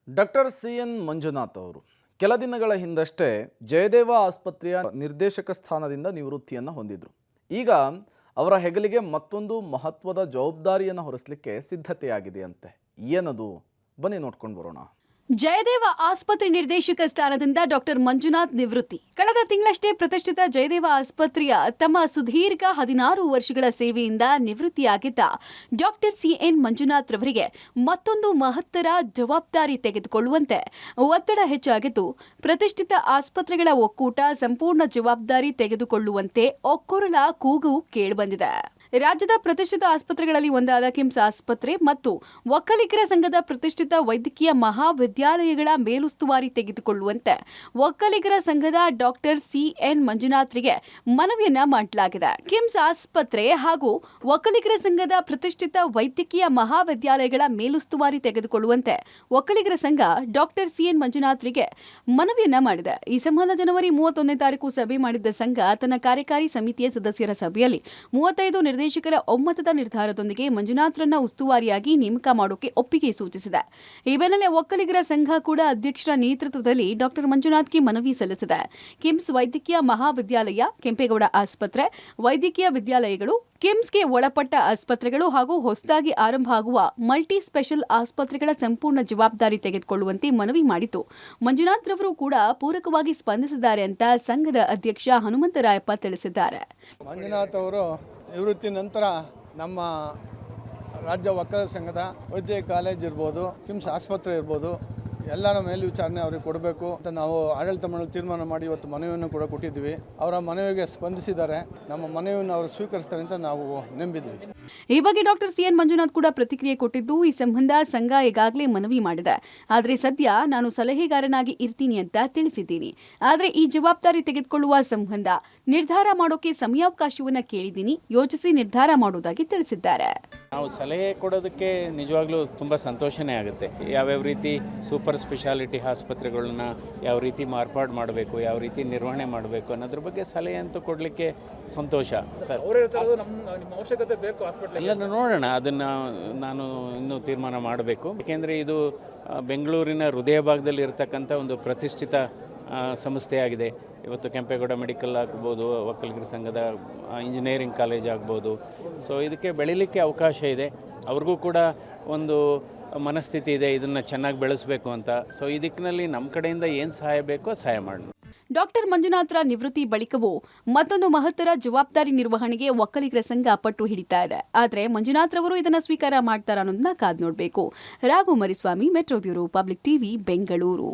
Doctor CN. Manjunath ಅವರು ಕೆಲ ದಿನಗಳ ಹಿಂದಷ್ಟೇ ಜಯದೇವ ಆಸ್ಪತ್ರೆಯ ನಿರ್ದೇಶಕ ಸ್ಥಾನದಿಂದ ನಿವೃತ್ತಿಯನ್ನು ಹೊಂದಿದ್ರು. ಈಗ ಅವರ ಹೆಗಲಿಗೆ ಮತ್ತೊಂದು ಮಹತ್ವದ ಜವಾಬ್ದಾರಿಯನ್ನು ಹೊರಿಸಲಿಕ್ಕೆ ಸಿದ್ಧತೆಯಾಗಿದೆಯಂತೆ. ಏನದು? ಬನ್ನಿ ನೋಡ್ಕೊಂಡು ಬರೋಣ. ಜಯದೇವ ಆಸ್ಪತ್ರೆ ನಿರ್ದೇಶಕ ಸ್ಥಾನದಿಂದ ಡಾಕ್ಟರ್ ಮಂಜುನಾಥ್ ನಿವೃತ್ತಿ. ಕಳೆದ ತಿಂಗಳಷ್ಟೇ ಪ್ರತಿಷ್ಠಿತ ಜಯದೇವ ಆಸ್ಪತ್ರೆಯ ತಮ್ಮ ಸುದೀರ್ಘ 16 ವರ್ಷಗಳ ಸೇವೆಯಿಂದ ನಿವೃತ್ತಿಯಾಗಿದ್ದ ಡಾಕ್ಟರ್ ಸಿ.ಎನ್. ಮಂಜುನಾಥ್ ರವರಿಗೆ ಮತ್ತೊಂದು ಮಹತ್ತರ ಜವಾಬ್ದಾರಿ ತೆಗೆದುಕೊಳ್ಳುವಂತೆ ಒತ್ತಡ ಹೆಚ್ಚಾಗಿದ್ದು, ಪ್ರತಿಷ್ಠಿತ ಆಸ್ಪತ್ರೆಗಳ ಒಕ್ಕೂಟ ಸಂಪೂರ್ಣ ಜವಾಬ್ದಾರಿ ತೆಗೆದುಕೊಳ್ಳುವಂತೆ ಒಕ್ಕೊರಲ ಕೂಗು ಕೇಳಿಬಂದಿದೆ. ರಾಜ್ಯದ ಪ್ರತಿಷ್ಠಿತ ಆಸ್ಪತ್ರೆಗಳಲ್ಲಿ ಒಂದಾದ ಕಿಮ್ಸ್ ಆಸ್ಪತ್ರೆ ಮತ್ತು ಒಕ್ಕಲಿಗರ ಸಂಘದ ಪ್ರತಿಷ್ಠಿತ ವೈದ್ಯಕೀಯ ಮಹಾವಿದ್ಯಾಲಯಗಳ ಮೇಲುಸ್ತುವಾರಿ ತೆಗೆದುಕೊಳ್ಳುವಂತೆ ಒಕ್ಕಲಿಗರ ಸಂಘದ ಡಾಕ್ಟರ್ ಸಿ.ಎನ್. ಮಂಜುನಾಥ್ರಿಗೆ ಮನವಿಯನ್ನ ಮಾಡಲಾಗಿದೆ. ಕಿಮ್ಸ್ ಆಸ್ಪತ್ರೆ ಹಾಗೂ ಒಕ್ಕಲಿಗರ ಸಂಘದ ಪ್ರತಿಷ್ಠಿತ ವೈದ್ಯಕೀಯ ಮಹಾವಿದ್ಯಾಲಯಗಳ ಮೇಲುಸ್ತುವಾರಿ ತೆಗೆದುಕೊಳ್ಳುವಂತೆ ಒಕ್ಕಲಿಗರ ಸಂಘ ಡಾಕ್ಟರ್ ಸಿ.ಎನ್. ಮಂಜುನಾಥ್ರಿಗೆ ಮನವಿಯನ್ನ ಮಾಡಿದೆ. ಈ ಸಂಬಂಧ ಜನವರಿ 31ನೇ ತಾರೀಕು ಸಭೆ ಮಾಡಿದ್ದ ಸಂಘ ತನ್ನ ಕಾರ್ಯಕಾರಿ ಸಮಿತಿಯ ಸದಸ್ಯರ ಸಭೆಯಲ್ಲಿ 35 ನಿರ್ದೇಶಕರ ಒಮ್ಮತದ ನಿರ್ಧಾರದೊಂದಿಗೆ ಮಂಜುನಾಥ್ರನ್ನ ಉಸ್ತುವಾರಿಯಾಗಿ ನೇಮಕ ಮಾಡೋಕೆ ಒಪ್ಪಿಗೆ ಸೂಚಿಸಿದೆ. ಈ ಬೆನ್ನಲ್ಲೇ ಒಕ್ಕಲಿಗರ ಸಂಘ ಕೂಡ ಅಧ್ಯಕ್ಷರ ನೇತೃತ್ವದಲ್ಲಿ ಡಾಕ್ಟರ್ ಮಂಜುನಾಥ್ಗೆ ಮನವಿ ಸಲ್ಲಿಸಿದೆ. ಕಿಮ್ಸ್ ವೈದ್ಯಕೀಯ ಮಹಾವಿದ್ಯಾಲಯ, ಕೆಂಪೇಗೌಡ ಆಸ್ಪತ್ರೆ, ವೈದ್ಯಕೀಯ ವಿದ್ಯಾಲಯಗಳು, ಕಿಮ್ಸ್ಗೆ ಒಳಪಟ್ಟ ಆಸ್ಪತ್ರೆಗಳು ಹಾಗೂ ಹೊಸದಾಗಿ ಆರಂಭ ಆಗುವ ಮಲ್ಟಿ ಸ್ಪೆಷಲ್ ಆಸ್ಪತ್ರೆಗಳ ಸಂಪೂರ್ಣ ಜವಾಬ್ದಾರಿ ತೆಗೆದುಕೊಳ್ಳುವಂತೆ ಮನವಿ ಮಾಡಿತು. ಮಂಜುನಾಥ್ ರವರು ಕೂಡ ಪೂರಕವಾಗಿ ಸ್ಪಂದಿಸಿದ್ದಾರೆ ಅಂತ ಸಂಘದ ಅಧ್ಯಕ್ಷ ಹನುಮಂತರಾಯಪ್ಪ ತಿಳಿಸಿದ್ದಾರೆ. ಮಂಜುನಾಥ್ ಅವರು ನಿವೃತ್ತಿ ನಂತರ ನಮ್ಮ ರಾಜ್ಯ ಒಕ್ಕಲಿಗರ ಸಂಘದ ವೈದ್ಯಕೀಯ ಕಾಲೇಜ್ ಇರ್ಬೋದು, ಕಿಮ್ಸ್ ಆಸ್ಪತ್ರೆ ಇರ್ಬೋದು, ಎಲ್ಲರ ಮೇಲ್ವಿಚಾರಣೆ ಅವ್ರಿಗೆ ಕೊಡಬೇಕು ಅಂತ ನಾವು ಆಡಳಿತ ಮಂಡಳಿ ತೀರ್ಮಾನ ಮಾಡಿ ಇವತ್ತು ಮನವಿಯನ್ನು ಕೂಡ ಕೊಟ್ಟಿದ್ವಿ. ಅವರ ಮನವಿಗೆ ಸ್ಪಂದಿಸಿದ್ದಾರೆ. ನಮ್ಮ ಮನವಿಯನ್ನು ಅವರು ಸ್ವೀಕರಿಸ್ತಾರೆ ಅಂತ ನಾವು ನಂಬಿದ್ವಿ. ಈ ಬಗ್ಗೆ ಡಾಕ್ಟರ್ ಸಿ.ಎನ್. ಮಂಜುನಾಥ್ ಕೂಡ ಪ್ರತಿಕ್ರಿಯೆ ಕೊಟ್ಟಿದ್ದು, ಈ ಸಂಬಂಧ ಸಂಘ ಈಗಾಗಲೇ ಮನವಿ ಮಾಡಿದೆ. ಆದರೆ ಸದ್ಯ ನಾನು ಸಲಹೆಗಾರನಾಗಿ ಇರ್ತೀನಿ ಅಂತ ತಿಳಿಸಿದ್ದೀನಿ. ಆದರೆ ಈ ಜವಾಬ್ದಾರಿ ತೆಗೆದುಕೊಳ್ಳುವ ಸಂಬಂಧ ನಿರ್ಧಾರ ಮಾಡೋಕೆ ಸಮಯಾವಕಾಶವನ್ನ ಕೇಳಿದ್ದೀನಿ. ಯೋಚಿಸಿ ನಿರ್ಧಾರ ಮಾಡುವುದಾಗಿ ತಿಳಿಸಿದ್ದಾರೆ. ನಾವು ಸಲಹೆ ಕೊಡೋದಕ್ಕೆ ನಿಜವಾಗ್ಲೂ ತುಂಬ ಸಂತೋಷನೇ ಆಗುತ್ತೆ. ಯಾವ್ಯಾವ ರೀತಿ ಸೂಪರ್ ಸ್ಪೆಷಾಲಿಟಿ ಆಸ್ಪತ್ರೆಗಳನ್ನ ಯಾವ ರೀತಿ ಮಾರ್ಪಾಡು ಮಾಡಬೇಕು, ಯಾವ ರೀತಿ ನಿರ್ವಹಣೆ ಮಾಡಬೇಕು ಅನ್ನೋದ್ರ ಬಗ್ಗೆ ಸಲಹೆ ಅಂತೂ ಕೊಡಲಿಕ್ಕೆ ಸಂತೋಷ ಸರ್. ಎಲ್ಲ ನೋಡೋಣ, ಅದನ್ನು ನಾನು ಇನ್ನೂ ತೀರ್ಮಾನ ಮಾಡಬೇಕು. ಏಕೆಂದರೆ ಇದು ಬೆಂಗಳೂರಿನ ಹೃದಯ ಭಾಗದಲ್ಲಿ ಇರತಕ್ಕಂಥ ಒಂದು ಪ್ರತಿಷ್ಠಿತ ಸಂಸ್ಥೆಯಾಗಿದೆ. ಇವತ್ತು ಕೆಂಪೇಗೌಡ ಮೆಡಿಕಲ್ ಆಗ್ಬೋದು, ಒಕ್ಕಲಿಗರ ಸಂಘದ ಇಂಜಿನಿಯರಿಂಗ್ ಕಾಲೇಜ್ ಆಗ್ಬೋದು. ಸೊ ಇದಕ್ಕೆ ಬೆಳೀಲಿಕ್ಕೆ ಅವಕಾಶ ಇದೆ. ಅವ್ರಿಗೂ ಕೂಡ ಒಂದು ಮನಸ್ಥಿತಿ ಇದೆ, ಇದನ್ನು ಚೆನ್ನಾಗಿ ಬೆಳೆಸಬೇಕು ಅಂತ. ಸೊ ಈ ದಿಕ್ಕಿನಲ್ಲಿ ನಮ್ಮ ಕಡೆಯಿಂದ ಏನು ಸಹಾಯ ಬೇಕೋ ಸಹಾಯ ಮಾಡೋಣ. ಡಾಕ್ಟರ್ ಮಂಜುನಾಥ್ರ ನಿವೃತ್ತಿ ಬಳಿಕವೂ ಮತ್ತೊಂದು ಮಹತ್ತರ ಜವಾಬ್ದಾರಿ ನಿರ್ವಹಣೆಗೆ ಒಕ್ಕಲಿಗರ ಸಂಘ ಪಟ್ಟು ಹಿಡಿತಾ ಇದೆ. ಆದರೆ ಮಂಜುನಾಥ್ ರವರು ಇದನ್ನು ಸ್ವೀಕಾರ ಮಾಡ್ತಾರ ಅನ್ನೋದನ್ನ ಕಾದು ನೋಡಬೇಕು. Raghu Mariswamy, metro bureau, public TV, Bengaluru.